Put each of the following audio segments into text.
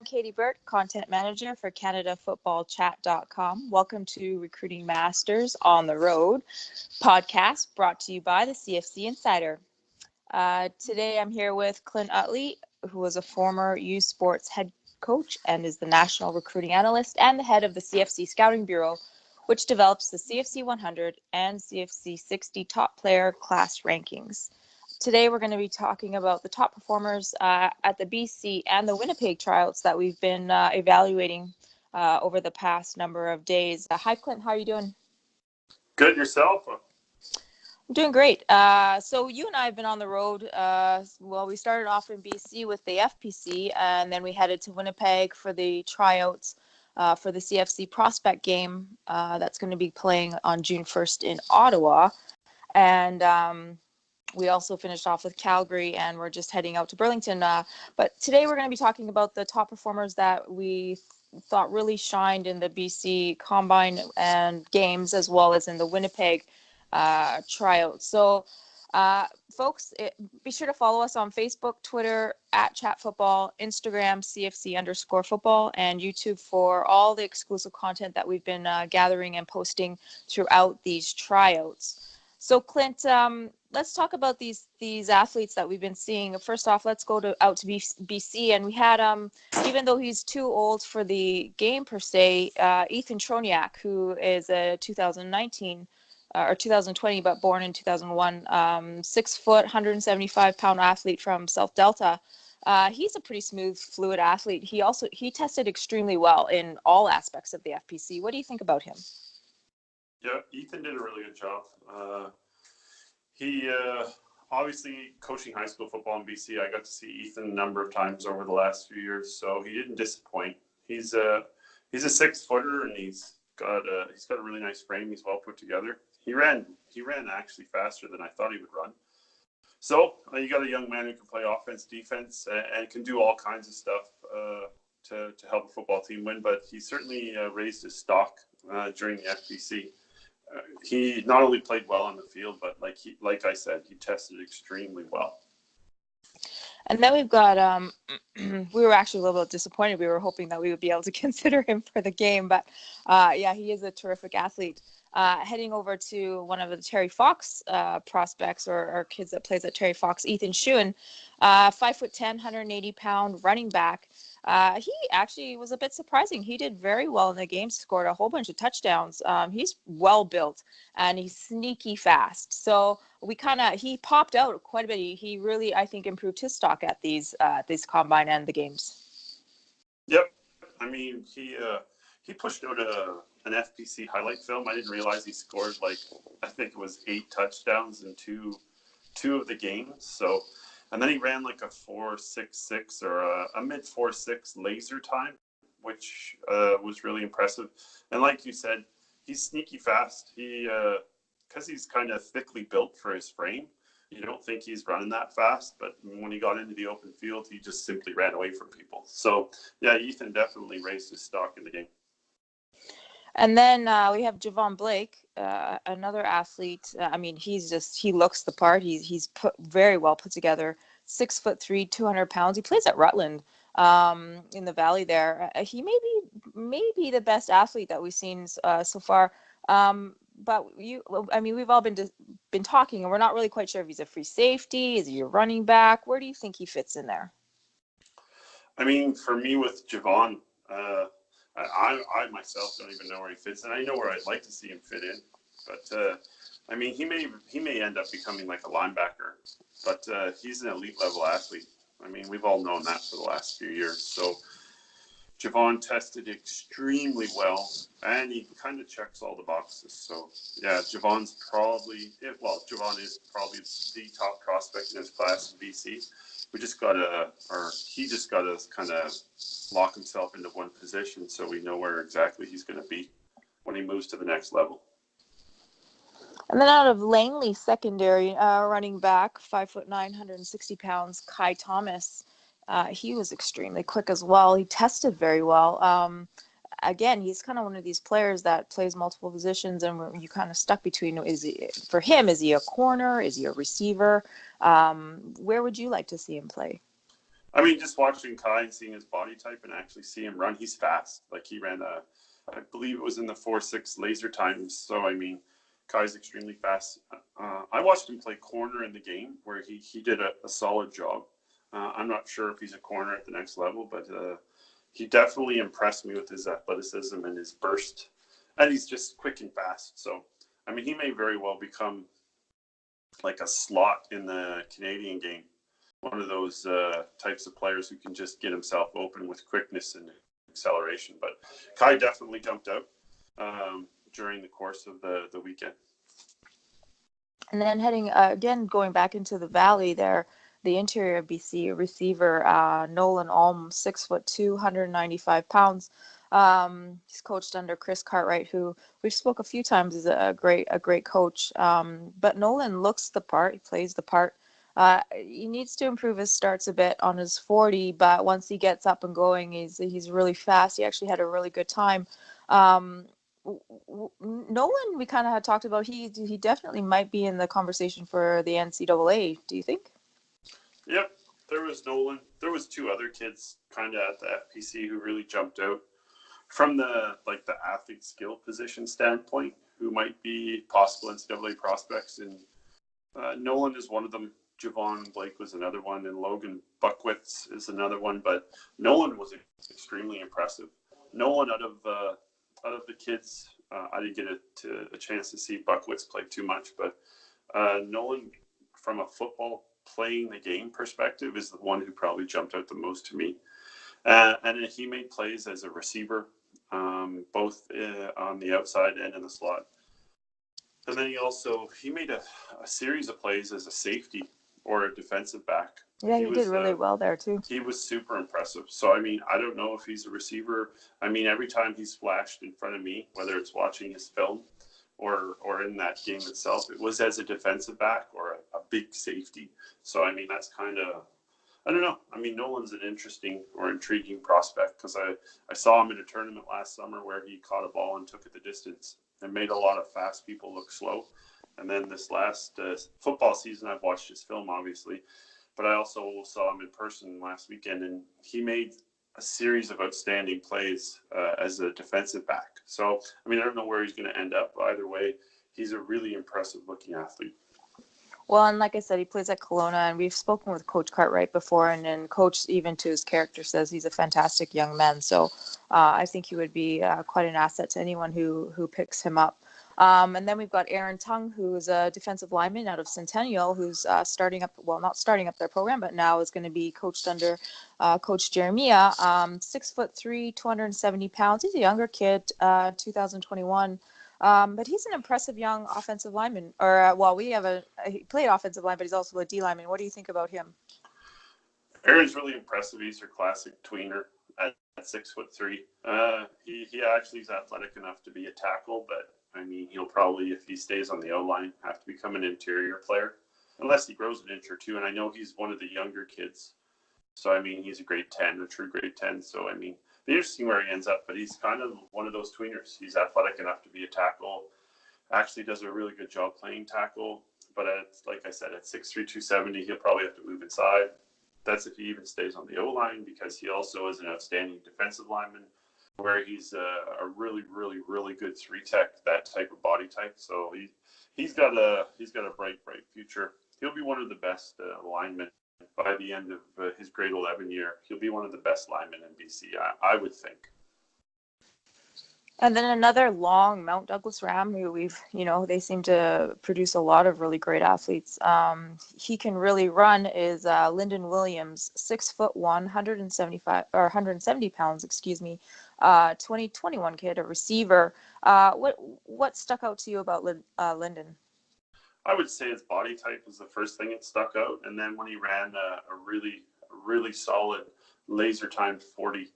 Katie Burt, Content Manager for CanadaFootballChat.com. Welcome to Recruiting Masters on the Road podcast brought to you by the CFC Insider. Today I'm here with Clint Uttley, who was a former U Sports head coach and is the National Recruiting Analyst and the head of the CFC Scouting Bureau, which develops the CFC 100 and CFC 60 top player class rankings. Today, we're going to be talking about the top performers at the BC and the Winnipeg tryouts that we've been evaluating over the past number of days. Hi, Clint. How are you doing? Good. Yourself? I'm doing great. So you and I have been on the road. We started off in BC with the FPC, and then we headed to Winnipeg for the tryouts for the CFC Prospect Game that's going to be playing on June 1st in Ottawa. And we also finished off with Calgary, and we're just heading out to Burlington. But today we're going to be talking about the top performers that we thought really shined in the BC Combine and games, as well as in the Winnipeg tryouts. So, folks, be sure to follow us on Facebook, Twitter, @ChatFootball, Instagram, CFC_football, and YouTube for all the exclusive content that we've been gathering and posting throughout these tryouts. So, Clint, let's talk about these athletes that we've been seeing. First off, let's go out to BC, and we had, even though he's too old for the game per se, Ethan Troniak, who is a 2019 or 2020, but born in 2001, 6 foot, 175-pound athlete from South Delta. He's a pretty smooth, fluid athlete. He tested extremely well in all aspects of the FPC. What do you think about him? Yeah, Ethan did a really good job. He obviously coaching high school football in BC. I got to see Ethan a number of times over the last few years, so he didn't disappoint. He's a 6-footer, and he's got a really nice frame. He's well put together. He ran actually faster than I thought he would run. So you got a young man who can play offense, defense, and can do all kinds of stuff to help a football team win. But he certainly raised his stock during the FPC. He not only played well on the field, but like I said, he tested extremely well. And then we've got, we were actually a little bit disappointed. We were hoping that we would be able to consider him for the game, but he is a terrific athlete. Heading over to one of the Terry Fox prospects or kids that plays at Terry Fox, Ethan Schuin, 5'10", 180-pound running back. He actually was a bit surprising. He did very well in the game, scored a whole bunch of touchdowns. He's well built and he's sneaky fast. So he popped out quite a bit. He really, I think, improved his stock at these combine and the games. Yep. I mean, he pushed out an FPC highlight film. I didn't realize he scored I think it was 8 touchdowns in two of the games. So. And then he ran like a 4.66 or a mid 4.6 laser time, which was really impressive. And like you said, he's sneaky fast. Because he's kind of thickly built for his frame, you don't think he's running that fast. But when he got into the open field, he just simply ran away from people. So, yeah, Ethan definitely raised his stock in the game. And then we have Javon Blake, another athlete. He looks the part. He's very well put together. 6'3", 200 pounds. He plays at Rutland in the Valley there. He may be the best athlete that we've seen so far. But we've all been talking, and we're not really quite sure if he's a free safety. Is he a running back? Where do you think he fits in there? I mean, for me with Javon, I myself don't even know where he fits, and I know where I'd like to see him fit in. But he may end up becoming like a linebacker, but he's an elite level athlete. I mean, we've all known that for the last few years. So Javon tested extremely well, and he kind of checks all the boxes. So yeah, Javon is probably the top prospect in his class in BC. He just got to kind of lock himself into one position so we know where exactly he's going to be when he moves to the next level. And then out of Langley secondary, running back, 5'9", 160 pounds, Kai Thomas. He was extremely quick as well. He tested very well. Again, he's kind of one of these players that plays multiple positions, and you kind of stuck between, is he a corner? Is he a receiver? Where would you like to see him play? I mean, just watching Kai and seeing his body type and actually see him run, he's fast. Like he ran I believe it was in the 4.6 laser times. So, I mean, Kai's extremely fast. I watched him play corner in the game where he did a solid job. I'm not sure if he's a corner at the next level, but he definitely impressed me with his athleticism and his burst. And he's just quick and fast. So, I mean, he may very well become like a slot in the Canadian game. One of those types of players who can just get himself open with quickness and acceleration. But Kai definitely jumped out during the course of the weekend. And then heading again, going back into the valley there, the interior of BC receiver Nolan Alm, 6'2", 195 pounds. He's coached under Chris Cartwright, who we've spoke a few times is a great coach. But Nolan looks the part. He plays the part. He needs to improve his starts a bit on his 40, but once he gets up and going, he's really fast. He actually had a really good time. Nolan, we kind of had talked about, he definitely might be in the conversation for the NCAA. Do you think? Yep, there was Nolan. There was two other kids kind of at the FPC who really jumped out from the athlete skill position standpoint, who might be possible NCAA prospects. And Nolan is one of them. Javon Blake was another one, and Logan Buckwitz is another one. But Nolan was extremely impressive. Nolan, out of the kids, I didn't get a chance to see Buckwitz play too much, but Nolan, from a football playing the game perspective, is the one who probably jumped out the most to me. And he made plays as a receiver, both on the outside and in the slot. And then he made a series of plays as a safety or a defensive back. Yeah, he did really well there too. He was super impressive. So, I mean, I don't know if he's a receiver. I mean, every time he's flashed in front of me, whether it's watching his film or in that game itself, it was as a defensive back or a big safety. So, I mean, that's kind of, I don't know. I mean, Nolan's an interesting or intriguing prospect because I saw him in a tournament last summer where he caught a ball and took it the distance and made a lot of fast people look slow. And then this last football season, I've watched his film, obviously, but I also saw him in person last weekend, and he made a series of outstanding plays as a defensive back. So, I mean, I don't know where he's going to end up. Either way, he's a really impressive-looking athlete. Well, and like I said, he plays at Kelowna, and we've spoken with Coach Cartwright before, and then Coach, even to his character, says he's a fantastic young man. So I think he would be quite an asset to anyone who picks him up. And then we've got Aaron Tung, who's a defensive lineman out of Centennial, who's not starting up their program, but now is going to be coached under Coach Jeremiah. 6'3", 270 pounds. He's a younger kid, 2021. But he's an impressive young offensive lineman. He played offensive line, but he's also a D lineman. What do you think about him? Aaron's really impressive. He's your classic tweener at 6'3". He actually is athletic enough to be a tackle, but I mean, he'll probably, if he stays on the O-line, have to become an interior player, unless he grows an inch or two. And I know he's one of the younger kids. So, I mean, he's a grade 10, a true grade 10. So, I mean, it'll be interesting where he ends up. But he's kind of one of those tweeners. He's athletic enough to be a tackle. Actually does a really good job playing tackle. But like I said, at 6'3", 270, he'll probably have to move inside. That's if he even stays on the O-line, because he also is an outstanding defensive lineman, where he's a really, really, really good 3-tech, that type of body type. So he's got a bright future. He'll be one of the best linemen by the end of his grade 11 year. He'll be one of the best linemen in BC, I would think. And then another long Mount Douglas Ram who they seem to produce a lot of really great athletes. He can really run is Lyndon Williams, 6'1", 170 pounds, 2021 kid, a receiver. What stuck out to you about Lyndon? I would say his body type was the first thing that stuck out. And then when he ran a really solid laser timed 40,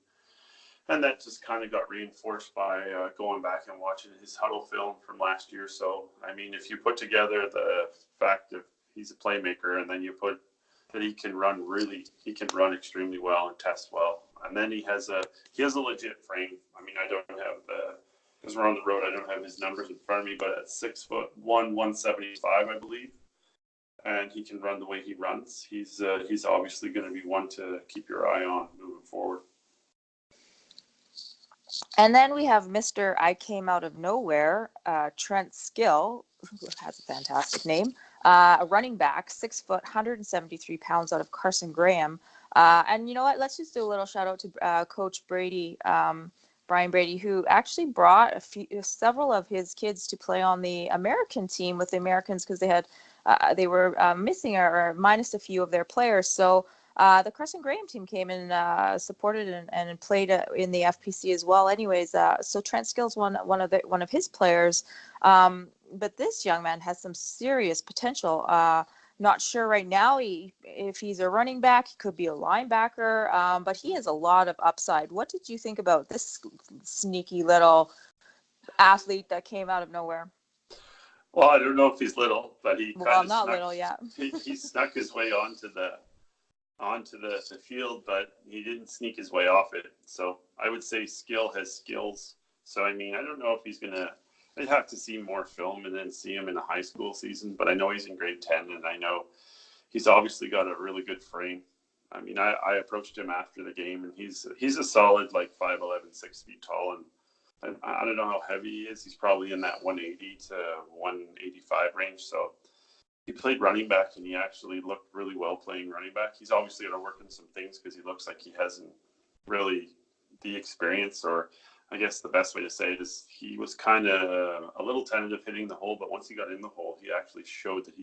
and that just kind of got reinforced by going back and watching his huddle film from last year. So, I mean, if you put together the fact that he's a playmaker, and then you put that he can run extremely well and test well, and then he has a legit frame. I mean, I don't have because we're on the road, I don't have his numbers in front of me, but at 6'1", 175, I believe. and he can run the way he runs, he's obviously going to be one to keep your eye on moving forward. And then we have Mr. I Came Out of Nowhere, Trent Skill, who has a fantastic name, a running back, 6 foot, 173 pounds, out of Carson Graham. And you know what? Let's just do a little shout out to Coach Brady, Brian Brady, who actually brought several of his kids to play on the American team with the Americans because they were missing or minus a few of their players. So the Carson Graham team came and supported and played in the FPC as well. Anyways, so Trent Skill's one of his players, but this young man has some serious potential. Not sure right now if he's a running back. He could be a linebacker, but he has a lot of upside. What did you think about this sneaky little athlete that came out of nowhere? Well, I don't know if he's little, but he he snuck his way onto the field, but he didn't sneak his way off it. So I would say skill has skills. So I mean, I don't know if he's gonna. I'd have to see more film and then see him in a high school season. But I know he's in grade 10, and I know he's obviously got a really good frame. I mean, I approached him after the game, and he's a solid, like, 5'11", 6 feet tall, and I don't know how heavy he is. He's probably in that 180 to 185 range. So he played running back, and he actually looked really well playing running back. He's obviously going to work on some things because he looks like he hasn't really the experience, or I guess the best way to say it is he was kind of a little tentative hitting the hole, but once he got in the hole, he actually showed that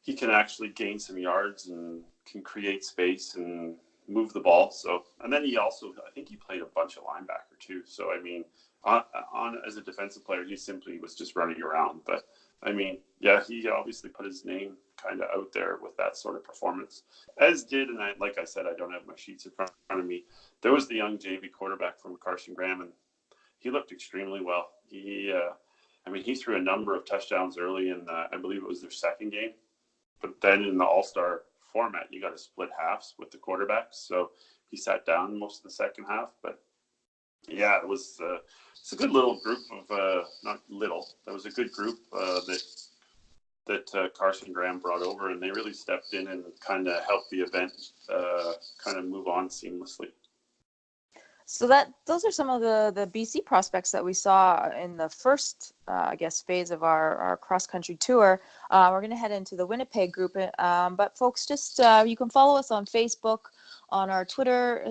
he can actually gain some yards and can create space and move the ball. So, and then I think he played a bunch of linebacker too. So, I mean, on as a defensive player, he simply was just running around. But I mean, yeah, he obviously put his name kind of out there with that sort of performance, as did, and like I said, I don't have my sheets in front of me. There was the young JV quarterback from Carson Graham, and he looked extremely well. He threw a number of touchdowns early in, I believe it was their second game, but then in the All-Star format, you got to split halves with the quarterbacks. So he sat down most of the second half, but yeah, it's a good little group of, not little, there was a good group that Carson Graham brought over, and they really stepped in and kind of helped the event kind of move on seamlessly. So those are some of the BC prospects that we saw in the first, phase of our cross-country tour. We're going to head into the Winnipeg group, but folks, just you can follow us on Facebook, on our Twitter,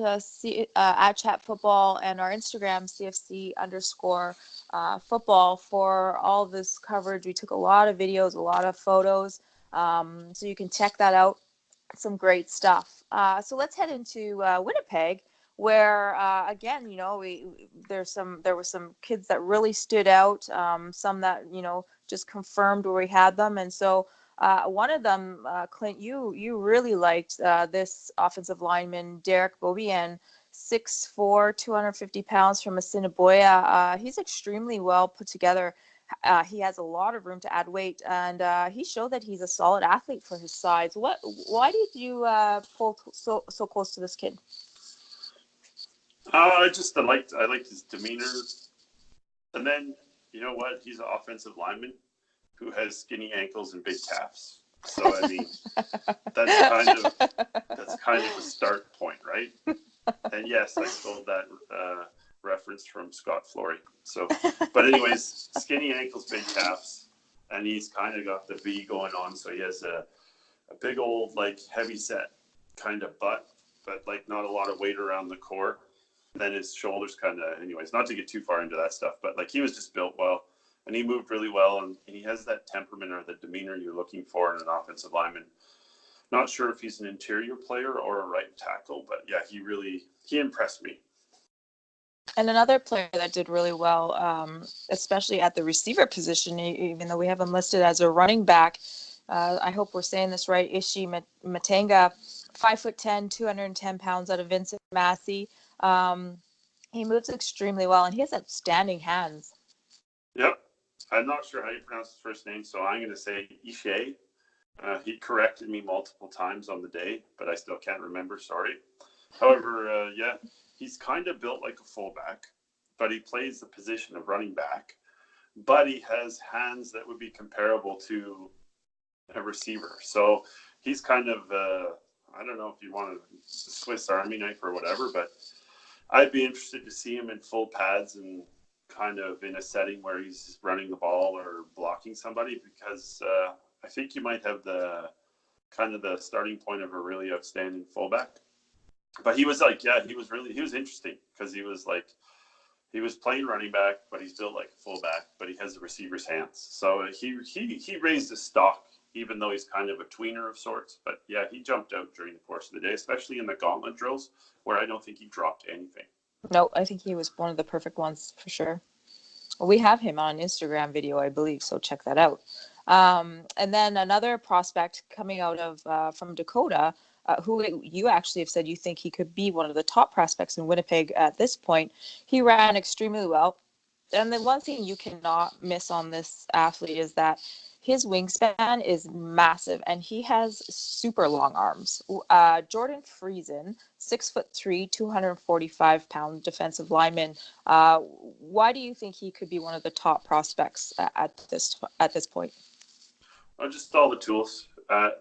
at Chat Football, and our Instagram, CFC_football, for all this coverage. We took a lot of videos, a lot of photos, so you can check that out. Some great stuff. So let's head into Winnipeg, where again, there were some kids that really stood out, some that just confirmed where we had them. And so one of them, Clint, you really liked this offensive lineman, Derek Beaubien, 6'4", 250 pounds, from Assiniboia. He's extremely well put together. He has a lot of room to add weight, and he showed that he's a solid athlete for his size. Why did you pull so close to this kid? I liked his demeanor, and then you know what? He's an offensive lineman who has skinny ankles and big calves. So I mean, that's kind of a start point, right? And yes, I stole that reference from Scott Flory. So, but anyways, skinny ankles, big calves, and he's kind of got the V going on. So he has a big old, like, heavy set kind of butt, but like not a lot of weight around the core. Then his shoulders kind of, anyways, not to get too far into that stuff, but like he was just built well, and he moved really well, and he has that temperament or the demeanor you're looking for in an offensive lineman. Not sure if he's an interior player or a right tackle, but yeah, he impressed me. And another player that did really well, especially at the receiver position, even though we have him listed as a running back, I hope we're saying this right, Ishi Matanga, 5'10", 210 pounds, out of Vincent Massey. He moves extremely well, and he has outstanding hands. Yep. I'm not sure how you pronounce his first name, so I'm going to say Ishe. He corrected me multiple times on the day, but I still can't remember. Sorry. However, yeah, he's kind of built like a fullback, but he plays the position of running back. But he has hands that would be comparable to a receiver. So he's kind of, I don't know if you want a Swiss Army knife or whatever, but I'd be interested to see him in full pads and kind of in a setting where he's running the ball or blocking somebody, because I think you might have the kind of the starting point of a really outstanding fullback. But he was like, yeah, he was interesting because he was playing running back, but he's built like a fullback, but he has the receiver's hands. So he raised his stock, even though he's kind of a tweener of sorts. But yeah, he jumped out during the course of the day, especially in the gauntlet drills, where I don't think he dropped anything. No, I think he was one of the perfect ones for sure. We have him on Instagram video, I believe, so check that out. And then another prospect coming out of from Dakota, who you actually have said you think he could be one of the top prospects in Winnipeg at this point. He ran extremely well. And the one thing you cannot miss on this athlete is that his wingspan is massive and he has super long arms. Jordan Friesen, 6'3", 245-pound defensive lineman. Why do you think he could be one of the top prospects at this point? Oh, just all the tools.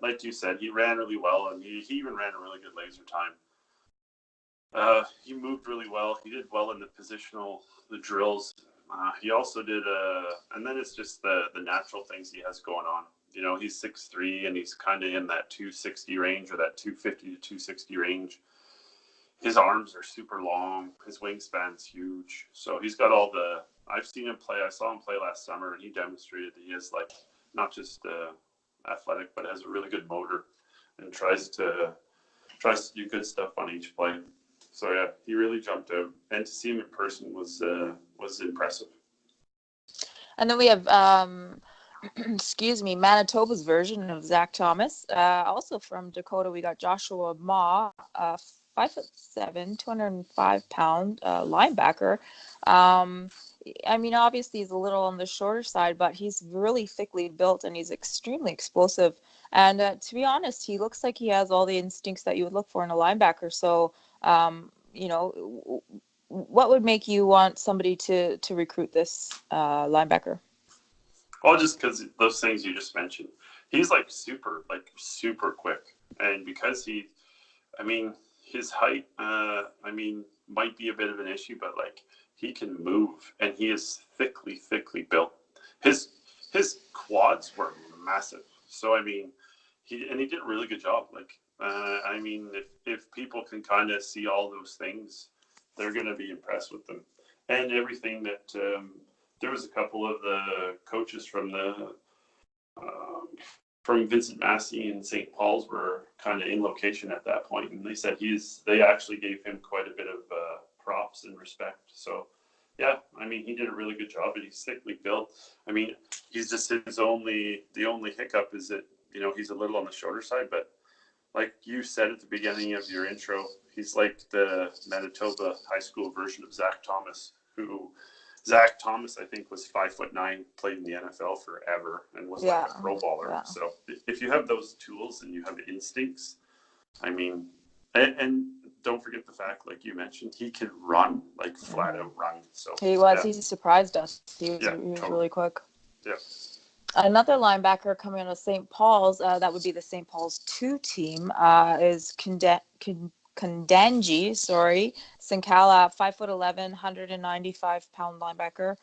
Like you said, he ran really well, and he even ran a really good laser time. He moved really well. He did well in the drills. He also did, and then it's just the natural things he has going on. You know, he's 6'3", and he's kind of in that 260 range, or that 250 to 260 range. His arms are super long. His wingspan's huge. So he's got all the. I've seen him play. I saw him play last summer, and he demonstrated that he is like not just athletic, but has a really good motor, and tries to do good stuff on each play. So yeah, he really jumped out, and to see him in person was impressive. And then we have, Manitoba's version of Zach Thomas. Also from Dakota, we got Joshua Ma, 5'7", 205-pound linebacker. I mean, obviously he's a little on the shorter side, but he's really thickly built and he's extremely explosive. And to be honest, he looks like he has all the instincts that you would look for in a linebacker. So, what would make you want somebody to recruit this linebacker? Well, just because those things you just mentioned, he's super quick, and because his height, might be a bit of an issue, but he can move, and he is thickly built. His quads were massive, so he did a really good job. If people can kind of see all those things, they're going to be impressed with them, and everything that. There was a couple of the coaches from Vincent Massey and St. Paul's were kind of in location at that point, and they said they actually gave him quite a bit of props and respect. So yeah, he did a really good job, and he's thickly built. He's just the only hiccup is that he's a little on the shorter side, but like you said at the beginning of your intro, he's like the Manitoba high school version of Zach Thomas, Zach Thomas, I think, was 5'9", played in the NFL forever, and was like a pro baller. Yeah. So if you have those tools and you have the instincts, and don't forget the fact, like you mentioned, he could run, flat out run. So he surprised us. He was totally. Really quick. Yeah. Another linebacker coming out of St. Paul's, that would be the St. Paul's 2 team, is Kandanji, Sinkala, 5'11", 195-pound linebacker.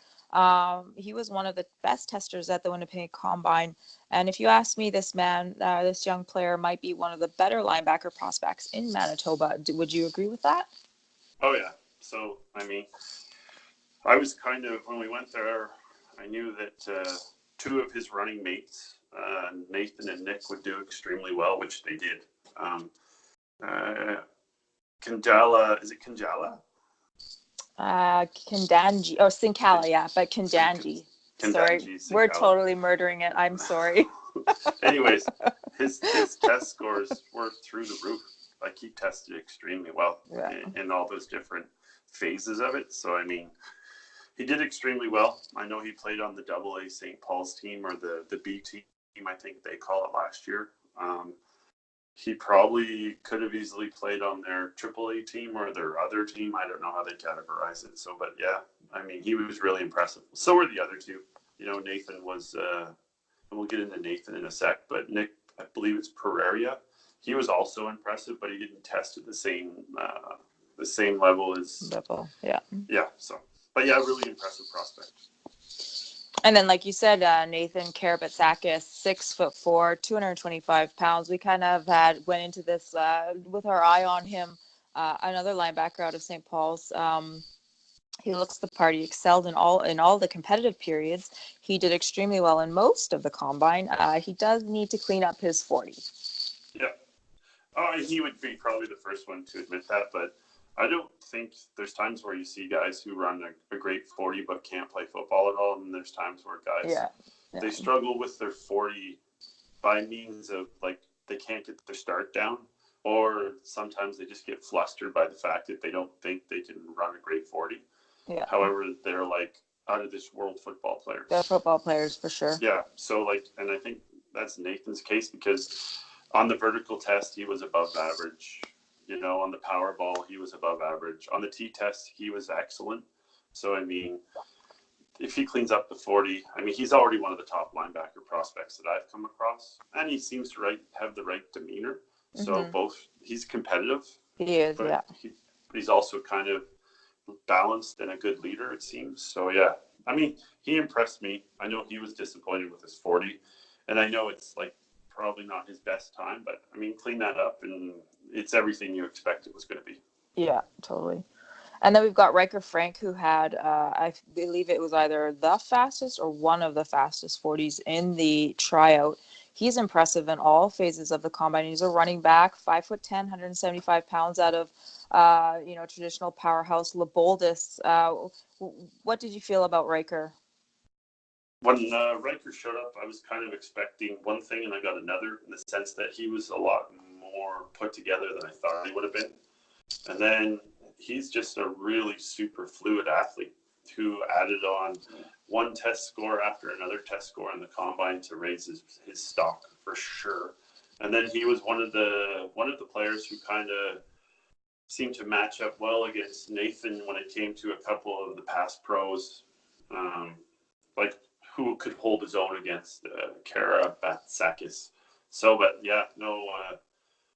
He was one of the best testers at the Winnipeg Combine. And if you ask me, this young player might be one of the better linebacker prospects in Manitoba. Would you agree with that? Oh, yeah. So, I was kind of, when we went there, I knew that 2 of his running mates, Nathan and Nick, would do extremely well, which they did. Kanjala, is it Kanjala? Kandanji, or Sinkala, yeah, but Kandanji. Sorry, Sinkala. We're totally murdering it. I'm sorry. Anyways, his test scores were through the roof. He tested extremely well in all those different phases of it. So, he did extremely well. I know he played on the AA St. Paul's team, or the B team, I think they call it, last year. He probably could have easily played on their AAA team or their other team. I don't know how they categorize it. So, but yeah, he was really impressive. So were the other 2. Nathan was we'll get into Nathan in a sec, but Nick, I believe it's Pereira. He was also impressive, but he didn't test at the same level as Yeah. Yeah. So, but yeah, really impressive prospect. And then, like you said, Nathan Karabatsakis, 6'4", 225 pounds. We kind of went into this with our eye on him. Another linebacker out of St. Paul's. He looks the part. He excelled in all the competitive periods. He did extremely well in most of the combine. He does need to clean up his 40. Yeah. He would be probably the first one to admit that, but I don't think there's times where you see guys who run a great 40 but can't play football at all, and there's times where guys they struggle with their 40 by means of like they can't get their start down, or sometimes they just get flustered by the fact that they don't think they can run a great 40. Yeah. However, they're like out of this world football players. They're football players for sure. Yeah. So and I think that's Nathan's case because on the vertical test he was above average. On the power ball, he was above average. On the T-test, he was excellent. So, I mean, if he cleans up the 40, I mean, he's already one of the top linebacker prospects that I've come across. And he seems to have the right demeanor. So, he's competitive. He is, but he's also kind of balanced and a good leader, it seems. So, yeah. I mean, he impressed me. I know he was disappointed with his 40. And I know it's, probably not his best time. But, I mean, clean that up and it's everything you expect it was going to be. Yeah, totally. And then we've got Riker Frank, who had, I believe it was either the fastest or one of the fastest 40s in the tryout. He's impressive in all phases of the combine. He's a running back, 5'10", 175 pounds out of, traditional powerhouse Leboldus. What did you feel about Riker? When Riker showed up, I was kind of expecting one thing and I got another in the sense that he was a lot more put together than I thought he would have been. And then he's just a really super fluid athlete who added on one test score after another test score in the combine to raise his stock for sure. And then he was one of the players who kind of seemed to match up well against Nathan when it came to a couple of the past pros, who could hold his own against Karabatsakis. So, but yeah,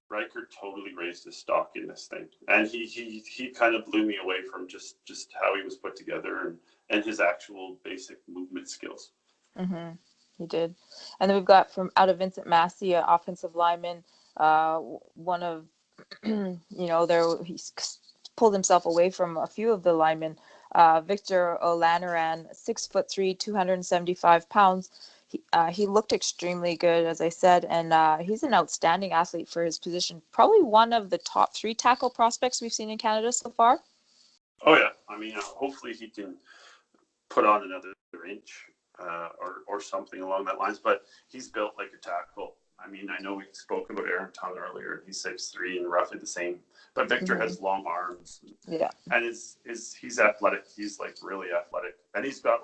Riker totally raised his stock in this thing, and he kind of blew me away from just how he was put together and his actual basic movement skills. Mm-hmm. He did. And then we've got from out of Vincent Massey, offensive lineman, one of he's pulled himself away from a few of the linemen. Victor Olanaran, 6'3", 275 pounds. He looked extremely good, as I said, and he's an outstanding athlete for his position. Probably one of the top 3 tackle prospects we've seen in Canada so far. Oh yeah, I mean, hopefully he can put on another inch or something along that lines. But he's built like a tackle. I mean, I know we spoke about Aaron Tongue earlier. He's 6'3" and roughly the same. But Victor has long arms. Yeah. And he's athletic. He's really athletic. And he's got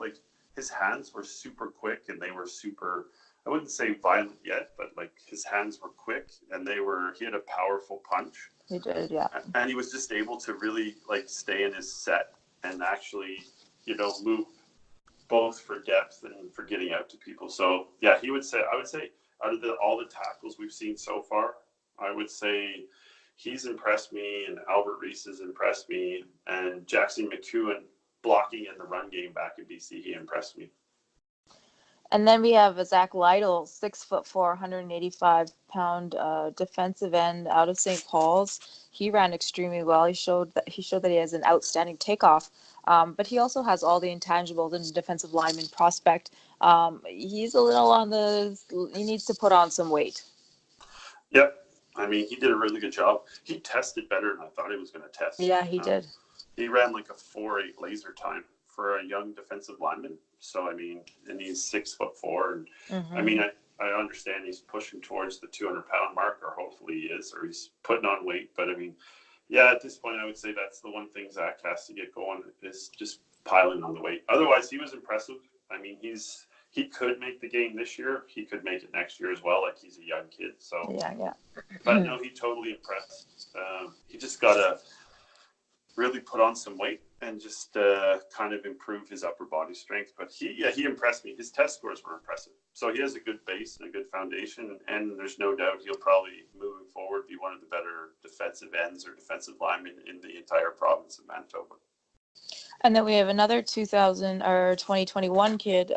his hands were super quick and they were super, I wouldn't say violent yet, but his hands were quick and he had a powerful punch. He did, yeah. And he was just able to really stay in his set and actually, move both for depth and for getting out to people. So yeah, I would say out of all the tackles we've seen so far, I would say he's impressed me, and Albert Reese has impressed me, and Jackson McEwen blocking in the run game back in BC, he impressed me. And then we have Zach Lytle, 6'4", 185-pound defensive end out of St. Paul's. He ran extremely well. He showed that he has an outstanding takeoff, but he also has all the intangibles in the defensive lineman prospect. He's a little he needs to put on some weight. Yep. I mean, he did a really good job. He tested better than I thought he was going to test. Yeah, he did. He ran a 4.8 laser time for a young defensive lineman. So, I mean, and he's 6'4". And I mean, I understand he's pushing towards the 200-pound mark, or hopefully he is, or he's putting on weight. But I mean, yeah, at this point, I would say that's the one thing Zach has to get going is just piling on the weight. Otherwise, he was impressive. I mean, he could make the game this year. He could make it next year as well. He's a young kid. So yeah. But no, he totally impressed. He just got to really put on some weight and just kind of improve his upper body strength. But he impressed me. His test scores were impressive. So he has a good base and a good foundation, and there's no doubt he'll probably, moving forward, be one of the better defensive ends or defensive linemen in the entire province of Manitoba. And then we have another 2021 kid,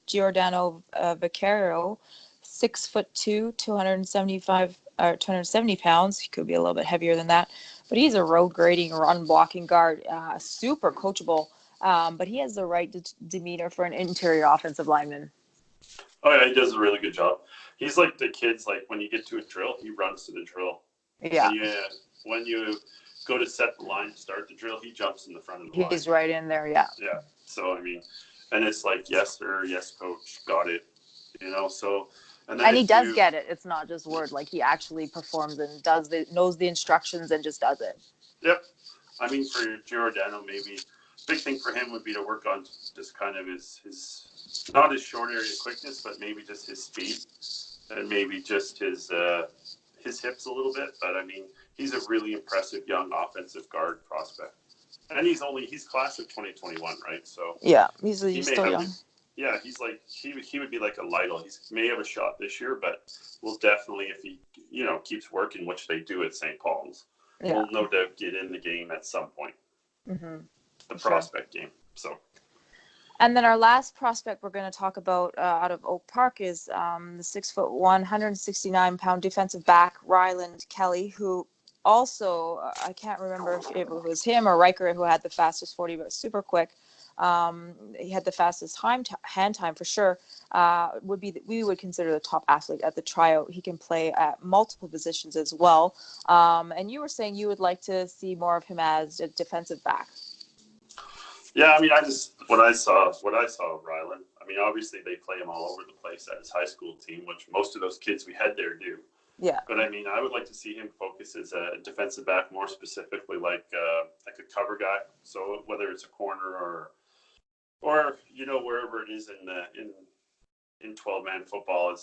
Giordano Vaccaro, 6'2", 270 pounds. He could be a little bit heavier than that, but he's a road grading, run blocking guard, super coachable. But he has the right demeanor for an interior offensive lineman. Oh yeah, he does a really good job. He's like the kids. Like when you get to a drill, he runs to the drill. Yeah. When you go to set the line to start the drill, he jumps in the front of the line. He's right in there. Yeah. Yeah. So I mean, and it's like, yes sir, yes coach, got it. So. And he does get it. It's not just word. Like he actually performs and knows the instructions and just does it. Yep. I mean, for Giordano, maybe big thing for him would be to work on just kind of his not his short area quickness, but maybe just his speed and maybe just his hips a little bit. But I mean, he's a really impressive young offensive guard prospect, and he's class of 2021, right? So yeah, he's still young. Yeah, he's like he would be like a Lytle. He may have a shot this year, but we'll definitely, if he keeps working, which they do at St. Paul's, we'll no doubt get in the game at some point. Mm-hmm. The prospect game. So. And then our last prospect we're going to talk about out of Oak Park is the 6'1", 169-pound defensive back Ryland Kelly, who also I can't remember if it was him or Riker who had the fastest 40, but super quick. He had the fastest hand time for sure. We would consider the top athlete at the tryout. He can play at multiple positions as well. And you were saying you would like to see more of him as a defensive back. Yeah, I mean, what I saw of Ryland. I mean, obviously they play him all over the place at his high school team, which most of those kids we had there do. Yeah. But I mean, I would like to see him focus as a defensive back, more specifically like a cover guy. So whether it's a corner or wherever it is in 12-man football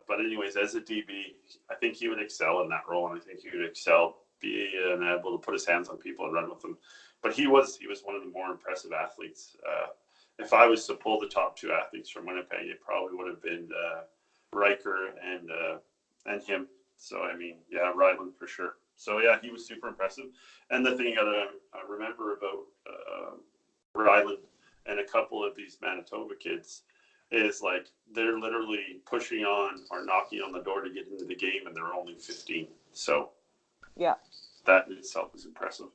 but anyways, as a DB, I think he would excel in that role, and I think he would excel being able to put his hands on people and run with them. But he was one of the more impressive athletes. If I was to pull the top two athletes from Winnipeg, it probably would have been Riker and him. So I mean, yeah, Ryland for sure. So yeah, he was super impressive. And the thing that I remember about Ryland and a couple of these Manitoba kids is like they're literally pushing on or knocking on the door to get into the game, and they're only 15. So yeah, that in itself is impressive.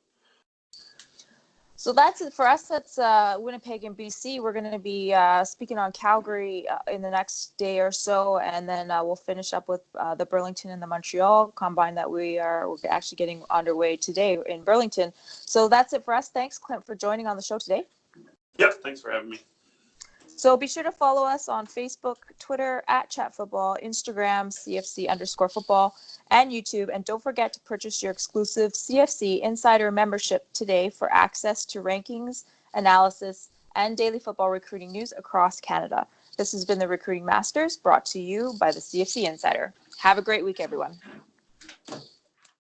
So that's it for us. That's Winnipeg and BC. We're going to be speaking on Calgary in the next day or so, and then we'll finish up with the Burlington and the Montreal combine that we're actually getting underway today in Burlington. So that's it for us. Thanks, Clint, for joining on the show today. Yep, thanks for having me. So be sure to follow us on Facebook, Twitter @ChatFootball, Instagram CFC_football, and YouTube. And don't forget to purchase your exclusive CFC Insider membership today for access to rankings, analysis, and daily football recruiting news across Canada. This has been the Recruiting Masters, brought to you by the CFC Insider. Have a great week, everyone.